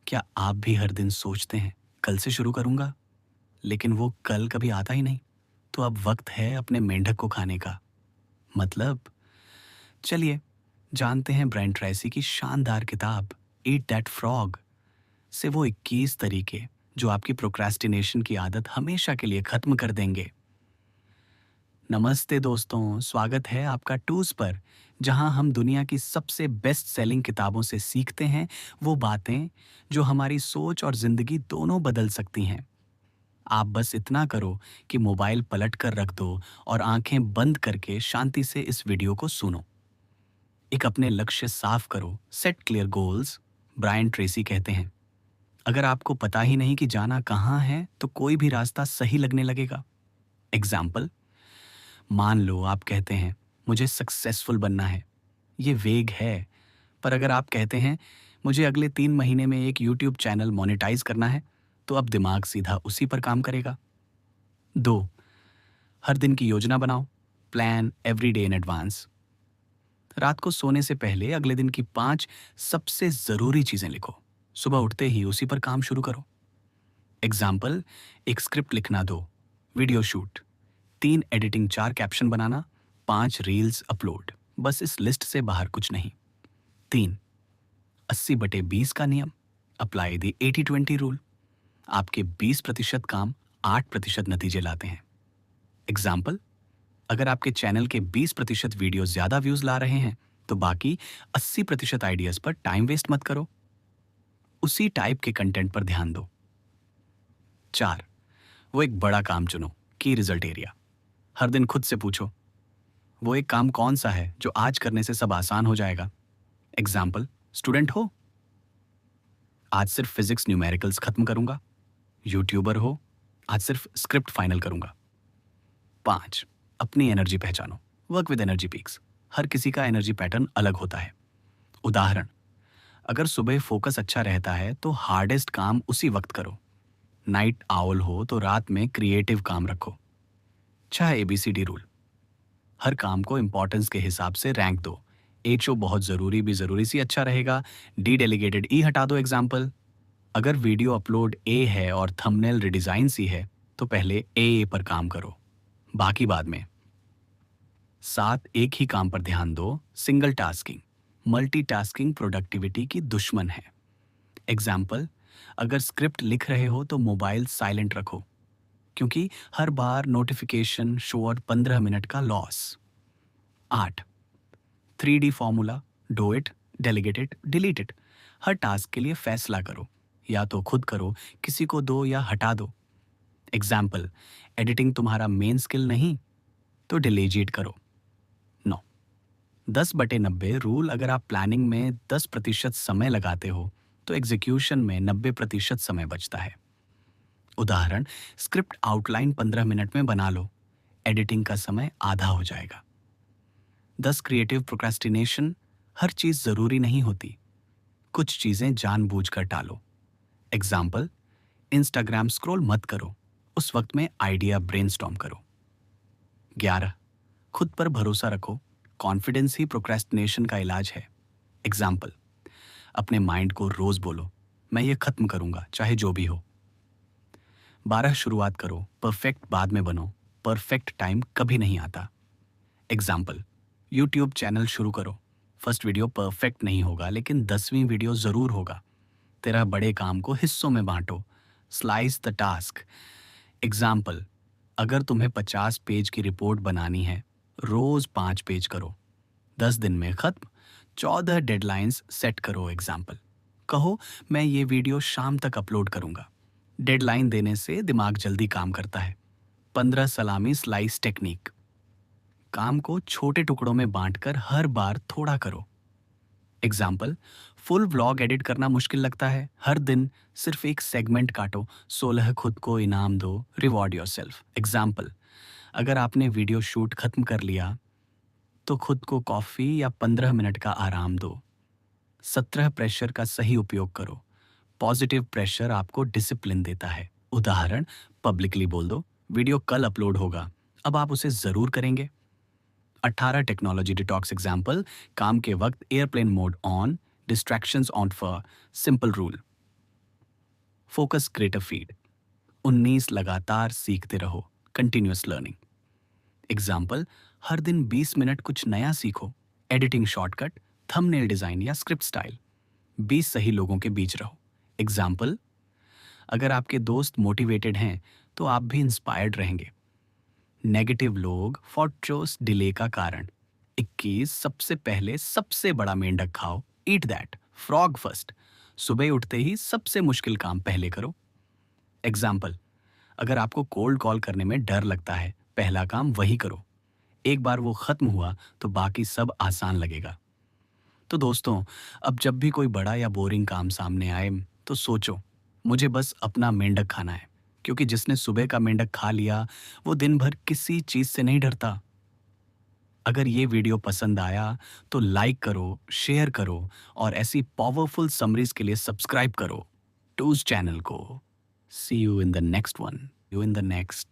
क्या आप भी हर दिन सोचते हैं कल से शुरू करूंगा, लेकिन वो कल कभी आता ही नहीं? तो अब वक्त है अपने मेंढक को खाने का। मतलब, चलिए जानते हैं ब्रायन ट्रेसी की शानदार किताब ईट दैट फ्रॉग से वो 21 तरीके जो आपकी प्रोक्रेस्टिनेशन की आदत हमेशा के लिए खत्म कर देंगे। नमस्ते दोस्तों, स्वागत है आपका टूस पर, जहां हम दुनिया की सबसे बेस्ट सेलिंग किताबों से सीखते हैं वो बातें जो हमारी सोच और जिंदगी दोनों बदल सकती हैं। आप बस इतना करो कि मोबाइल पलट कर रख दो और आंखें बंद करके शांति से इस वीडियो को सुनो। एक अपने लक्ष्य साफ करो, set clear goals. Brian Tracy कहते हैं, अगर आपको पता ही नहीं कि जाना कहाँ है तो कोई भी रास्ता सही लगने लगेगा। एग्जाम्पल, मान लो आप कहते हैं मुझे सक्सेसफुल बनना है। ये वेग है, पर अगर आप कहते हैं मुझे अगले 3 महीने में एक यूट्यूब चैनल मोनेटाइज करना है, तो अब दिमाग सीधा उसी पर काम करेगा। 2, हर दिन की योजना बनाओ, plan every day in advance. रात को सोने से पहले अगले दिन की 5 सबसे ज़रूरी चीज़ें लिखो। सुबह उठते ही उसी पर काम शुरू करो। एग्जाम्पल, एक स्क्रिप्ट लिखना 2, वीडियो शूट 3, एडिटिंग 4, कैप्शन बनाना 5, रील्स अपलोड। बस इस लिस्ट से बाहर कुछ नहीं। 3, 80/20 का नियम, अप्लाई द 80-20 रूल। आपके 20% काम 8% नतीजे लाते हैं। एग्जाम्पल, अगर आपके चैनल के 20% वीडियो ज्यादा व्यूज ला रहे हैं, तो बाकी 80% आइडियाज पर टाइम वेस्ट मत करो। उसी टाइप के कंटेंट पर ध्यान दो। 4, वो एक बड़ा काम चुनो, की रिजल्ट एरिया। हर दिन खुद से पूछो, वो एक काम कौन सा है जो आज करने से सब आसान हो जाएगा। एग्जाम्पल, स्टूडेंट हो, आज सिर्फ फिजिक्स न्यूमेरिकल्स खत्म करूंगा। यूट्यूबर हो, आज सिर्फ स्क्रिप्ट फाइनल करूंगा। 5, अपनी एनर्जी पहचानो, वर्क विद एनर्जी पीक्स। हर किसी का एनर्जी पैटर्न अलग होता है। उदाहरण, अगर सुबह फोकस अच्छा रहता है तो हार्डेस्ट काम उसी वक्त करो। नाइट आउल हो तो रात में क्रिएटिव काम रखो। 6, ABCD रूल। हर काम को इंपॉर्टेंस के हिसाब से रैंक दो। HO बहुत जरूरी भी जरूरी सी अच्छा रहेगा, डी डेलीगेटेड ई हटा दो। एग्जाम्पल, अगर वीडियो अपलोड ए है और थंबनेल रिडिजाइन सी है, तो पहले ए पर काम करो, बाकी बाद में। 7, एक ही काम पर ध्यान दो, सिंगल टास्किंग। मल्टीटास्किंग प्रोडक्टिविटी की दुश्मन है। एग्जाम्पल, अगर स्क्रिप्ट लिख रहे हो तो मोबाइल साइलेंट रखो, क्योंकि हर बार नोटिफिकेशन शो और 15 मिनट का loss. 8, 3D formula, do it, delegate it, delete it. Her task के लिए फैसला करो, या तो खुद करो, किसी को दो या हटा दो। एग्जाम्पल, एडिटिंग तुम्हारा मेन स्किल नहीं, तो डिलीजिट करो। 9, 10/90 रूल। अगर आप प्लानिंग में 10% समय लगाते हो तो एग्जीक्यूशन में 90% समय बचता है। उदाहरण, स्क्रिप्ट आउटलाइन 15 मिनट में बना लो, एडिटिंग का समय आधा हो जाएगा। 10, क्रिएटिव प्रोक्रेस्टिनेशन। हर चीज जरूरी नहीं होती, कुछ चीजें जानबूझकर टालो। एग्जाम्पल, इंस्टाग्राम स्क्रॉल मत करो, उस वक्त में आइडिया ब्रेनस्टॉर्म करो। 11, खुद पर भरोसा रखो, कॉन्फिडेंस ही प्रोक्रेस्टिनेशन का इलाज है। एग्जाम्पल, अपने माइंड को रोज बोलो, मैं ये खत्म करूंगा चाहे जो भी हो। 12, शुरुआत करो, परफेक्ट बाद में बनो, परफेक्ट टाइम कभी नहीं आता। एग्जाम्पल, यूट्यूब चैनल शुरू करो, फर्स्ट वीडियो परफेक्ट नहीं होगा, लेकिन 10वीं वीडियो जरूर होगा। तेरा बड़े काम को हिस्सों में बांटो, स्लाइस द टास्क। एग्जाम्पल, अगर तुम्हें 50 पेज की रिपोर्ट बनानी है, रोज 5 पेज करो, 10 दिन में खत्म। 14, डेडलाइंस सेट करो। एग्जाम्पल, कहो मैं ये वीडियो शाम तक अपलोड करूंगा। डेडलाइन देने से दिमाग जल्दी काम करता है। 15, सलामी स्लाइस टेक्निक। काम को छोटे टुकड़ों में बांटकर हर बार थोड़ा करो। एग्जाम्पल, फुल व्लॉग एडिट करना मुश्किल लगता है, हर दिन सिर्फ एक सेगमेंट काटो, 16 खुद को इनाम दो, रिवॉर्ड योरसेल्फ। एग्जाम्पल, अगर आपने वीडियो शूट खत्म कर लिया तो खुद को कॉफी या 15 मिनट का आराम दो। 17, प्रेशर का सही उपयोग करो, पॉजिटिव प्रेशर आपको डिसिप्लिन देता है। उदाहरण, पब्लिकली बोल दो वीडियो कल अपलोड होगा, अब आप उसे जरूर करेंगे। 18, टेक्नोलॉजी डिटॉक्स। एग्जाम्पल, काम के वक्त airplane mode on, distractions on for, simple rule. Focus creative feed. 19 लगातार सीखते रहो, कंटिन्यूअस लर्निंग। एग्जाम्पल, हर दिन 20 मिनट कुछ नया सीखो, एडिटिंग शॉर्टकट, थंबनेल डिजाइन या स्क्रिप्ट स्टाइल। 20 सही लोगों के बीच रहो। एग्जाम्पल, अगर आपके दोस्त मोटिवेटेड हैं तो आप भी इंस्पायर्ड रहेंगे। नेगेटिव लोग फॉर्चोस डिले का कारण। 21 सबसे पहले सबसे बड़ा मेंढक खाओ, ईट दैट, फ्रॉग फर्स्ट। सुबह उठते ही सबसे मुश्किल काम पहले करो। एग्जाम्पल, अगर आपको कोल्ड कॉल करने में डर लगता है, पहला काम वही करो। एक बार वो खत्म हुआ तो बाकी सब आसान लगेगा। तो दोस्तों, अब जब भी कोई बड़ा या बोरिंग काम सामने आए तो सोचो, मुझे बस अपना मेंढक खाना है, क्योंकि जिसने सुबह का मेंढक खा लिया वो दिन भर किसी चीज से नहीं डरता। अगर ये वीडियो पसंद आया तो लाइक करो, शेयर करो और ऐसी पावरफुल समरीज के लिए सब्सक्राइब करो टूज चैनल को। See you in the next one, you in the next